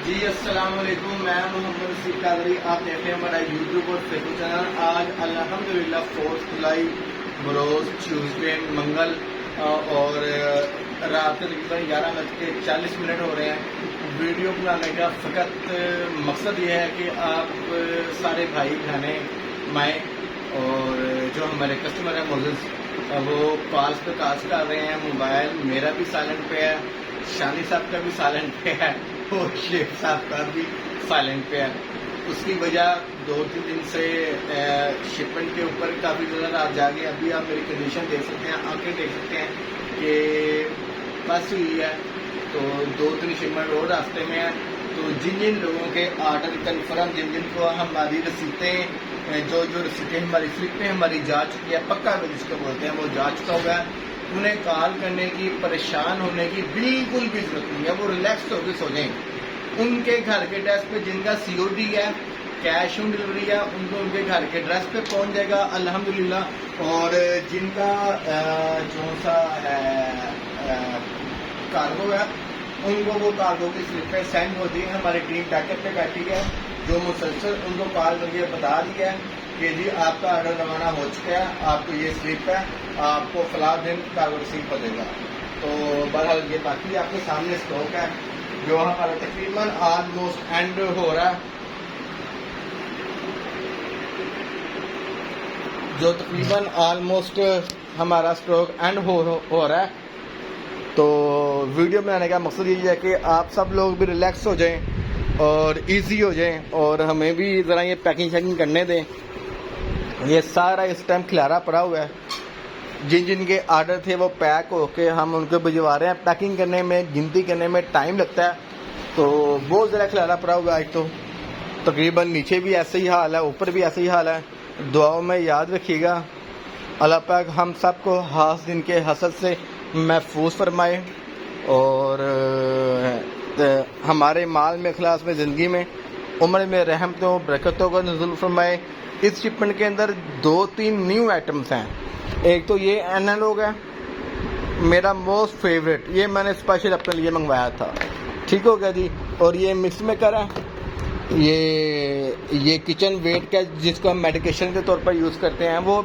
جی السلام علیکم، میں محمد رسید قادری، آپ دیکھ رہے ہیں ہمارا یوٹیوب اور فیس بک چینل۔ آج الحمدللہ 4 جولائی بروز ٹیوزڈے منگل اور رات کے تقریباً 11:40 ہو رہے ہیں۔ ویڈیو بنانے کا فقط مقصد یہ ہے کہ آپ سارے بھائی بہنیں مائیں اور جو ہمارے کسٹمر ہیں معزز وہ کالز پہ کالز کر رہے ہیں، موبائل میرا بھی سائلنٹ پہ ہے، شانی صاحب کا بھی سائلنٹ پہ ہے اور شیخ صاحب کا بھی سائلنٹ پہ ہے۔ اس کی وجہ 2-3 دن سے شپمنٹ کے اوپر کافی زیادہ رات جاگے۔ ابھی آپ میری کنڈیشن دیکھ سکتے ہیں، آنکھیں دیکھ سکتے ہیں کہ بس ہوئی ہے، تو 2-3 شپمنٹ اور راستے میں ہیں۔ تو جن لوگوں کے آرڈر کنفرم، جن کو ہماری رسیدیں جو رسیدیں ہماری سلپ پہ ہماری جا چکی ہے، پکا بل جس کو بولتے ہیں وہ جا چکا ہوا ہے، انہیں کال کرنے کی، پریشان ہونے کی بالکل بھی ضرورت نہیں ہے۔ وہ ریلیکس ہو کے سو جائیں۔ ان کے گھر کے ایڈریس پہ جن کا COD ہے، کیش آن ڈلیوری ہے، ان کو ان کے گھر کے ایڈریس پہ پہنچ جائے گا الحمدللہ۔ اور جن کا جو سا کارگو ہے، ان کو وہ کارگو کی سلپیں سینڈ ہوتی ہیں۔ ہماری ٹیم بیک اپ پہ بیٹھی ہے جو مسلسل ان کو کال کر کے بتا دیا ہے کہ جی آپ کا آرڈر روانہ ہو چکا ہے، آپ کو یہ سلپ ہے، آپ کو فلاں دن کارگو ریسیو ہو جائے گا۔ تو بہرحال یہ باقی آپ کے سامنے اسٹاک ہے جو ہمارا تقریباً آلموسٹ اینڈ ہو رہا ہے، جو تقریباً آلموسٹ ہمارا اسٹاک اینڈ ہو رہا ہے۔ تو ویڈیو بنانے کا مقصد یہ ہے کہ آپ سب لوگ بھی ریلیکس ہو جائیں اور ایزی ہو جائیں، اور ہمیں بھی ذرا یہ پیکنگ شیکنگ کرنے دیں۔ یہ سارا اس ٹائم کھلارا پڑا ہوا ہے، جن کے آرڈر تھے وہ پیک ہو کے ہم ان کو بھجوا رہے ہیں۔ پیکنگ کرنے میں، گنتی کرنے میں ٹائم لگتا ہے، تو بہت زیادہ کھلارا پڑا ہوا ہے۔ آج تو تقریباً نیچے بھی ایسے ہی حال ہے، اوپر بھی ایسے ہی حال ہے۔ دعاؤں میں یاد رکھیے گا، اللہ پاک ہم سب کو حاسد کے حسد سے محفوظ فرمائے اور ہمارے مال میں، اخلاص میں، زندگی میں، عمر میں رحمتوں برکتوں کا نزول فرمائے۔ اس شپمنٹ کے اندر 2-3 نیو آئٹمس ہیں۔ ایک تو یہ اینالوگ ہے، میرا موسٹ فیوریٹ، یہ میں نے اسپیشل اپنے لیے منگوایا تھا، ٹھیک ہو گیا جی۔ اور یہ مکس میکر ہے، یہ کچن ویٹ کا جس کو ہم میڈیکیشن کے طور پر یوز کرتے ہیں، وہ